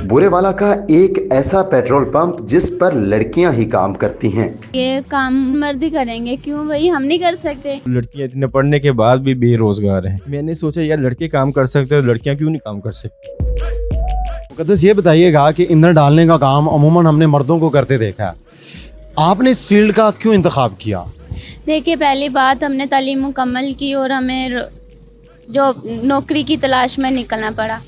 बुरेवाला का एक ऐसा पेट्रोल पंप जिस पर लड़कियां ही काम करती हैं। ये काम मर्द ही करेंगे, क्यों भाई हम नहीं कर सकते? लड़कियां इतने पढ़ने के बाद भी बेरोजगार हैं। मैंने सोचा यार लड़के काम कर सकते हैं तो लड़कियां क्यों नहीं काम कर सकती। मुकद्दस ये बताइएगा कि ईंधन डालने का काम अमूमन हमने मर्दों को करते देखा है, आपने इस फील्ड का क्यों इंतखाब किया? देखिए, पहली बात हमने तालीम मुकम्मल की और हमें जो नौकरी की तलाश में निकलना पड़ा।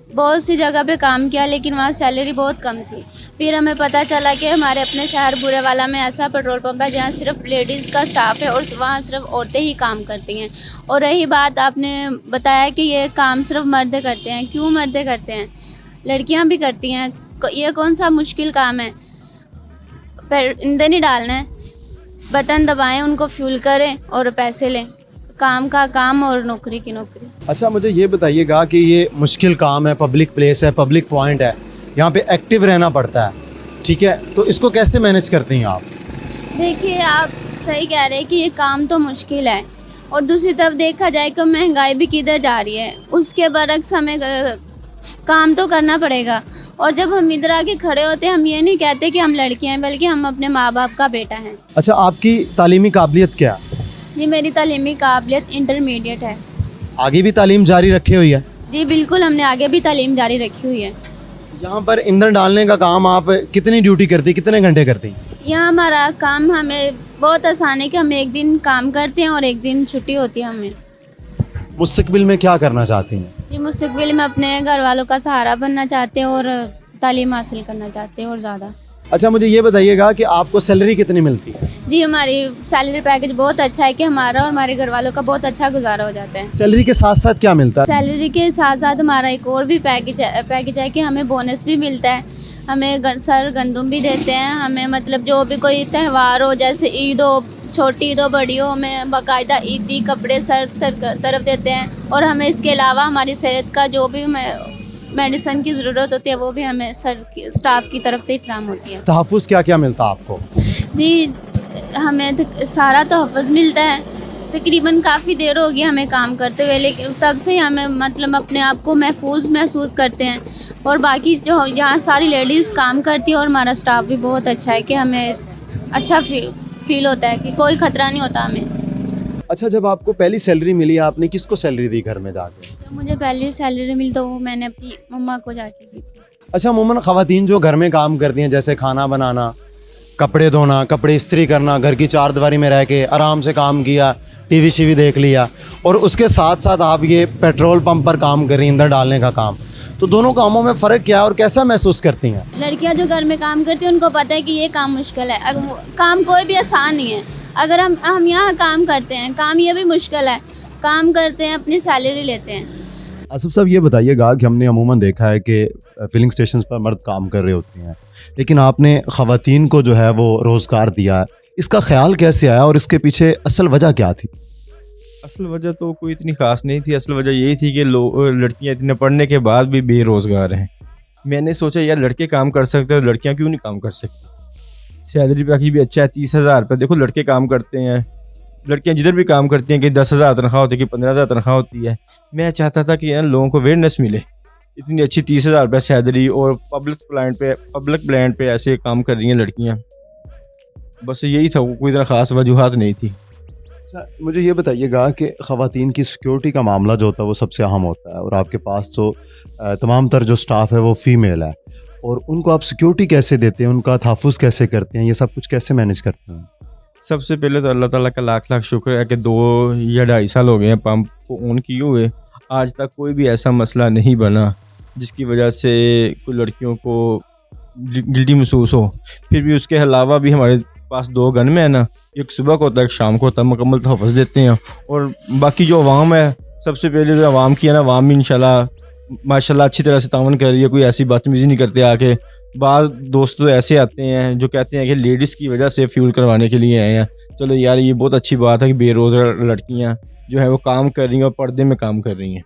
बहुत सी जगह पे काम किया लेकिन वहाँ सैलरी बहुत कम थी। फिर हमें पता चला कि हमारे अपने शहर बुरेवाला में ऐसा पेट्रोल पंप है जहाँ सिर्फ लेडीज़ का स्टाफ है और वहाँ सिर्फ औरतें ही काम करती हैं। और रही बात, आपने बताया कि ये काम सिर्फ मर्द करते हैं, क्यों मर्द करते हैं? लड़कियाँ भी करती हैं। ये कौन सा मुश्किल काम है? ईंधन ही डालना है, बटन दबाएं, उनको फ्यूल करें और पैसे लें। काम का काम और नौकरी की नौकरी। अच्छा, मुझे ये बताइएगा कि ये मुश्किल काम है, पब्लिक प्लेस है, पब्लिक पॉइंट है, यहाँ पे एक्टिव रहना पड़ता है, ठीक है, तो इसको कैसे मैनेज करती हैं आप? देखिए, आप सही कह रहे हैं कि ये काम तो मुश्किल है और दूसरी तरफ देखा जाए कि महंगाई भी किधर जा रही है, उसके बरक्स हमें काम तो करना पड़ेगा। और जब हम इधर आके खड़े होते हैं, हम ये नहीं कहते कि हम लड़कियां हैं, बल्कि हम अपने माँ बाप का बेटा हैं। अच्छा, आपकी तालीमी काबिलियत क्या है? जी, मेरी तालीमी काबिलियत इंटरमीडिएट है। आगे भी तालीम जारी रखी हुई है? जी बिल्कुल, हमने आगे भी तालीम जारी रखी हुई है। यहाँ पर ईंधन डालने का काम आप कितनी ड्यूटी करती, कितने घंटे करती? यहाँ हमारा काम हमें बहुत आसान है कि हम एक दिन काम करते हैं और एक दिन छुट्टी होती है हमें। मुस्तकबिल में क्या करना चाहती हैं? जी, मुस्तकबिल में अपने घर वालों का सहारा बनना चाहते हैं और तालीम हासिल करना चाहते हैं और ज़्यादा। अच्छा, मुझे ये बताइएगा कि आपको सैलरी कितनी मिलती है? जी, हमारी सैलरी पैकेज बहुत अच्छा है कि हमारा और हमारे घर वालों का बहुत अच्छा गुजारा हो जाता है। सैलरी के साथ साथ क्या मिलता है? सैलरी के साथ साथ हमारा एक और भी पैकेज है कि हमें बोनस भी मिलता है। हमें सर गंदुम भी देते हैं। हमें मतलब जो भी कोई त्यौहार हो, जैसे ईद हो, छोटी ईद हो, बड़ी हो, हमें बाकायदा ईदी कपड़े सर तरफ देते हैं। और हमें इसके अलावा हमारी सेहत का जो भी मेडिसिन की ज़रूरत होती है वो भी हमें स्टाफ की तरफ से ही फ्राहम होती है। तहफ़्फ़ुज़ क्या क्या मिलता है आपको? जी, हमें सारा तहफ़्फ़ुज़ यहाँ है। तकरीबन काफ़ी देर हो गई हमें काम करते हुए, लेकिन तब से हमें मतलब अपने आप को महफूज महसूस करते हैं। और बाकी जो यहाँ सारी लेडीज़ काम करती है और हमारा स्टाफ भी बहुत अच्छा है कि हमें अच्छा फील होता है कि कोई ख़तरा नहीं होता हमें। अच्छा, जब आपको पहली सैलरी मिली, आपने किसको सैलरी दी घर में जाके? जब मुझे पहली सैलरी मिली तो वो मैंने अपनी मम्मा को जाके दी थी। अच्छा, अमूमन ख़वातीन जो घर में काम करती हैं, जैसे खाना बनाना, कपड़े धोना, कपड़े इस्त्री करना, घर की चारदीवारी में रह के आराम से काम किया, टीवी शीवी देख लिया, और उसके साथ साथ आप ये पेट्रोल पंप पर काम कर रही हैं, ईंधन डालने का काम, तो दोनों कामों में फ़र्क क्या है और कैसा महसूस करती हैं? लड़कियां जो घर में काम करती हैं उनको पता है कि ये काम मुश्किल है। काम कोई भी आसान नहीं है। अगर हम यहाँ काम करते हैं, काम ये भी मुश्किल है, काम करते हैं, अपनी सैलरी लेते हैं। आसिफ साहब, ये बताइएगा कि हमने अमूमन देखा है कि फिलिंग स्टेशन पर मर्द काम कर रहे होते हैं, लेकिन आपने ख़वातीन को जो है वो रोज़गार दिया, इसका ख्याल कैसे आया और इसके पीछे असल वजह क्या थी? असल वजह तो कोई इतनी ख़ास नहीं थी। असल वजह यही थी कि लड़कियां इतने पढ़ने के बाद भी बेरोज़गार हैं। मैंने सोचा यार लड़के काम कर सकते हैं तो लड़कियां क्यों नहीं काम कर सकती। सैलरी पैकेज भी अच्छा है, 30,000 रुपये। देखो लड़के काम करते हैं, लड़कियां जिधर भी काम करती हैं कि 10,000 तनख्वाह होती है, कि 15,000 तनख्वाह होती है। मैं चाहता था कि यार लोगों को अवेयरनेस मिले। इतनी अच्छी 30,000 रुपये सैलरी और पब्लिक प्लान पे ऐसे काम कर रही हैं लड़कियां। बस यही था, कोई इतना ख़ास वजूहात नहीं थी। अच्छा, मुझे ये बताइएगा कि ख़वातीन की सिक्योरिटी का मामला जो होता है वो सबसे अहम होता है, और आपके पास तो तमाम तर जो स्टाफ है वो फ़ीमेल है, और उनको आप सिक्योरिटी कैसे देते हैं, उनका तहफ़्फ़ुज़ कैसे करते हैं, ये सब कुछ कैसे मैनेज करते हैं? सबसे पहले तो अल्लाह ताला का लाख लाख शुक्र है कि 2 या 2.5 साल हो गए हैं पंप को ऑन किए हुए। आज तक कोई भी ऐसा मसला नहीं बना जिसकी वजह से कोई लड़कियों को गिल्टी महसूस हो। फिर भी उसके अलावा भी हमारे पास 2 गन है ना, एक सुबह को होता है, एक शाम को होता है, मुकम्मल तहफ़्फ़ुज़ देते हैं। और बाकी जो अवाम है, सबसे पहले जो अवाम की है ना, अवाम इंशाल्लाह माशाल्लाह अच्छी तरह से तावन कर रही है, कोई ऐसी बदतमीज़ी नहीं करते। आके बाद दोस्त तो ऐसे आते हैं जो कहते हैं कि लेडीज़ की वजह से फ्यूल करवाने के लिए आए हैं। चलो यार, ये बहुत अच्छी बात है कि बेरोज़गार लड़कियां जो है वो काम कर रही हैं और पर्दे में काम कर रही हैं।